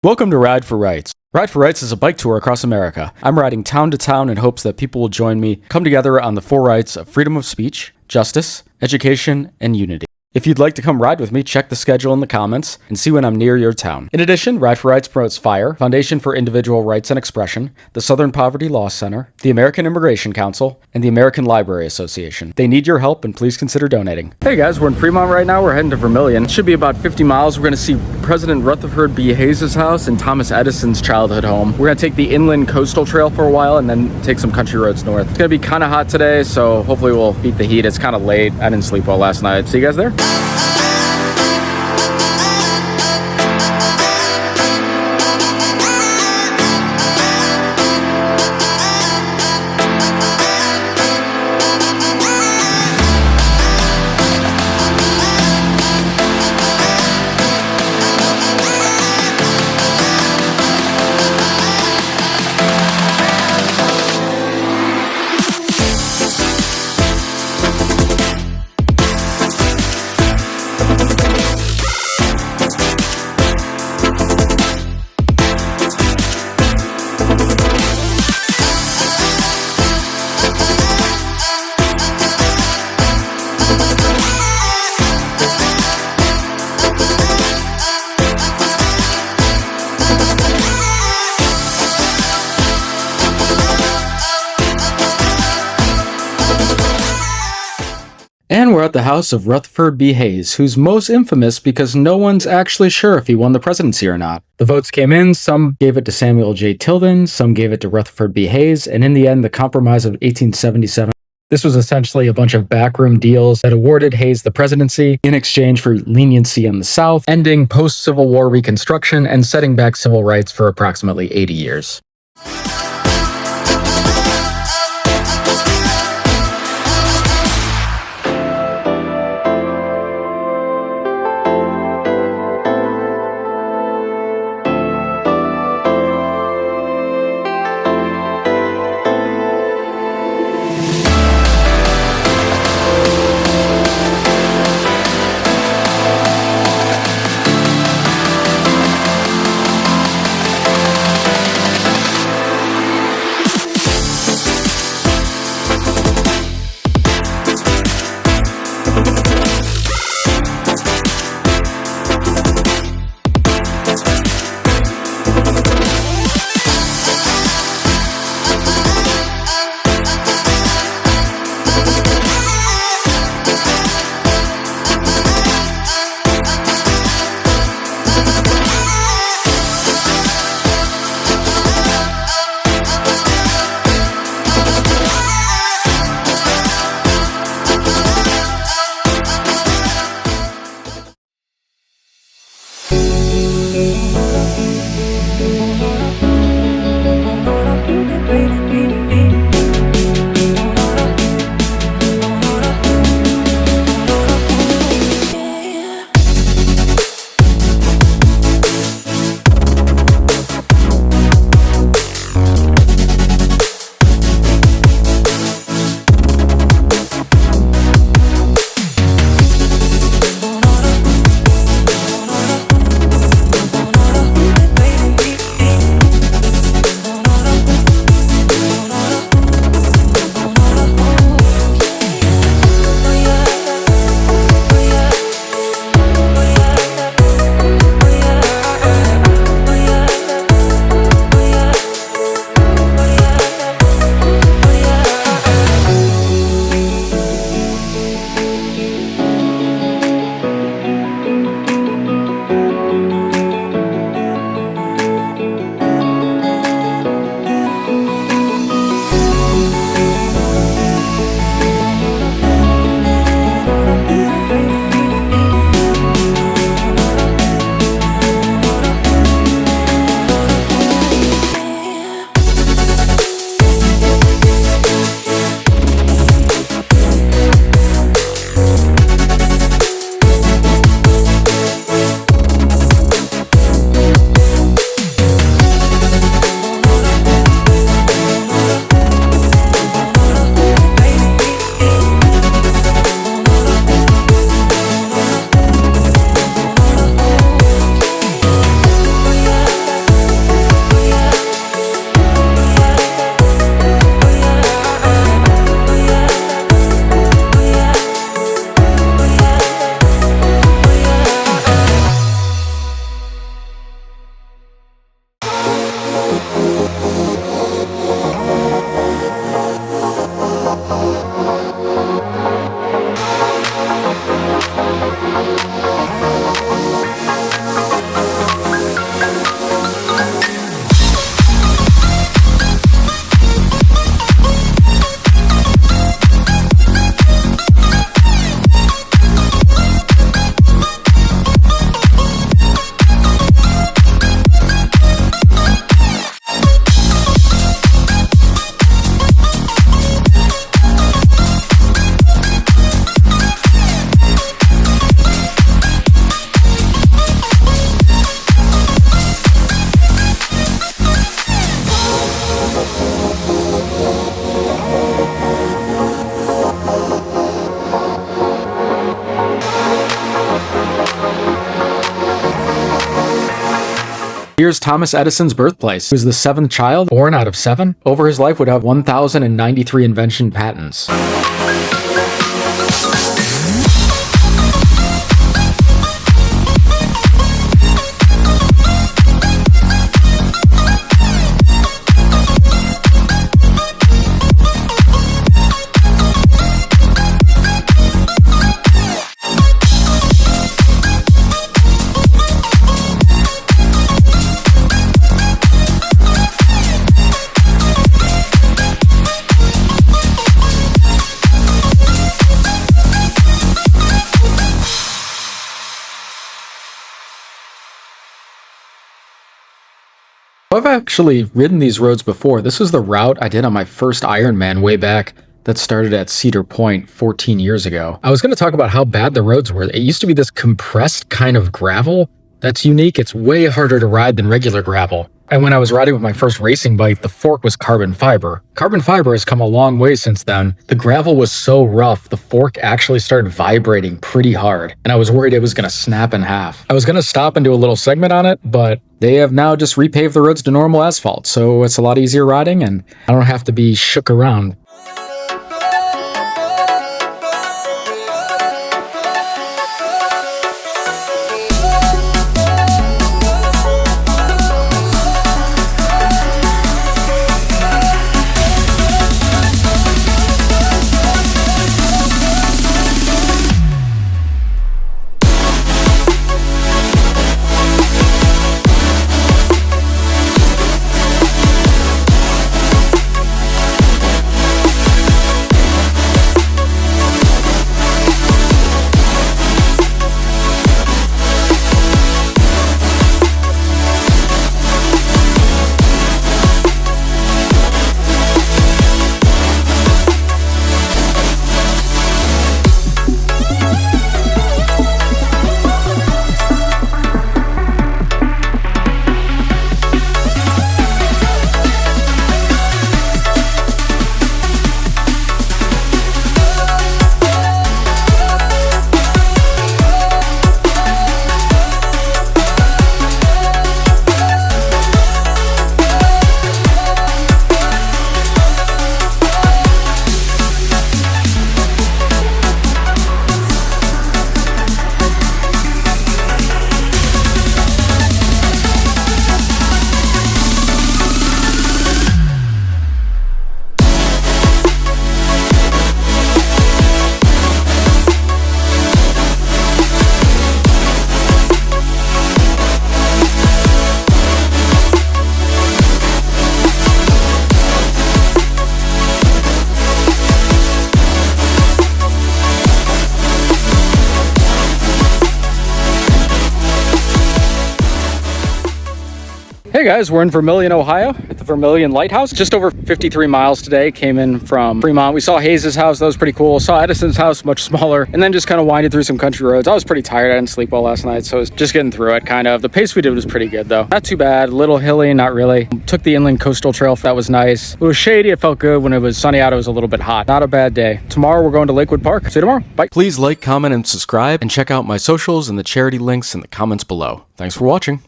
Welcome to Ride for Rights. Ride for Rights is a bike tour across America. I'm riding town to town in hopes that people will join me, come together on the four rights of freedom of speech, justice, education, and unity. If you'd like to come ride with me, check the schedule in the comments and see when I'm near your town. In addition, Ride for Rights promotes FIRE, Foundation for Individual Rights and Expression, the Southern Poverty Law Center, the American Immigration Council, and the American Library Association. They need your help, and please consider donating. Hey guys, we're in Fremont right now. We're heading to Vermilion. It should be about 50 miles. We're going to see President Rutherford B. Hayes' house and Thomas Edison's childhood home. We're going to take the inland coastal trail for a while and then take some country roads north. It's going to be kind of hot today, so hopefully we'll beat the heat. It's kind of late. I didn't sleep well last night. See you guys there. And we're at the house of Rutherford B. Hayes, who's most infamous because no one's actually sure if he won the presidency or not. The votes came in, some gave it to Samuel J. Tilden, some gave it to Rutherford B. Hayes, and in the end, the Compromise of 1877. This was essentially a bunch of backroom deals that awarded Hayes the presidency in exchange for leniency on the South, ending post-Civil War Reconstruction and setting back civil rights for approximately 80 years. Here's Thomas Edison's birthplace. He was the 7th child, born out of 7. Over his life would have 1,093 invention patents. I've actually ridden these roads before. This was the route I did on my first Ironman way back that started at Cedar Point 14 years ago. I was going to talk about how bad the roads were. It used to be this compressed kind of gravel that's unique. It's way harder to ride than regular gravel. And when I was riding with my first racing bike, the fork was carbon fiber. Carbon fiber has come a long way since then. The gravel was so rough, the fork actually started vibrating pretty hard, and I was worried it was going to snap in half. I was going to stop and do a little segment on it, but they have now just repaved the roads to normal asphalt, so it's a lot easier riding, and I don't have to be shook around. Hey guys, we're in Vermilion, Ohio at the Vermilion Lighthouse. Just over 53 miles today. Came in from Fremont. We saw Hayes' house. That was pretty cool. Saw Edison's house, much smaller. And then just kind of winded through some country roads. I was pretty tired. I didn't sleep well last night, so I was just getting through it, kind of. The pace we did was pretty good, though. Not too bad. A little hilly, not really. Took the inland coastal trail. That was nice. It was shady. It felt good. When it was sunny out, it was a little bit hot. Not a bad day. Tomorrow, we're going to Lakewood Park. See you tomorrow. Bye. Please like, comment, and subscribe. And check out my socials and the charity links in the comments below. Thanks for watching.